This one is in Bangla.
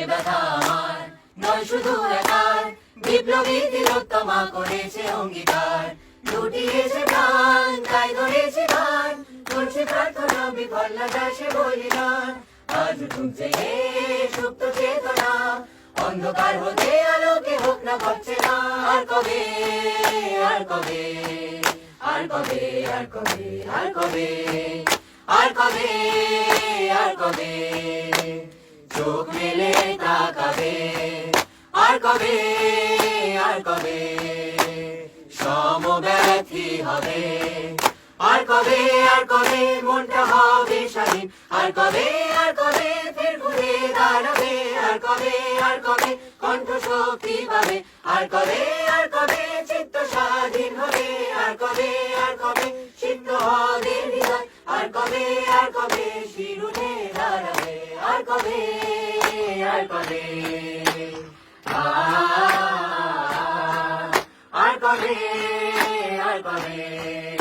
ব্যথা আমার নয় শুধু একার, বিপ্লবী তিলোত্তমা করেছে অঙ্গীকার, লুটিয়েছে প্রাণ তাই ধরেছে গান, করছে প্রার্থনা বিফল না যায় সে বলিদান। আজ ঢুকছে সুপ্ত চেতনা, অন্ধকার হতে আলোকে হোক না পাচ্ছে না। আর কবে আর কবে আর কবে আর কবে আর কবে আর কবে আর কবে চোখ মেলে তাকাবে, আর কবে আর কবে সমব্যথী হবে, আর কবে মনটা হবে স্বাধীন, আর কবে ফের ঘুরে দাঁড়াবে, আর কবে কণ্ঠ শক্তি পাবে, আর কবে চিত্ত স্বাধীন হবে, আর কবে সিদ্ধ হবে হৃদয়, আর কবে শিরুনে দাঁড়াবে, আর কবে আর কবে আর কবে আর কবে।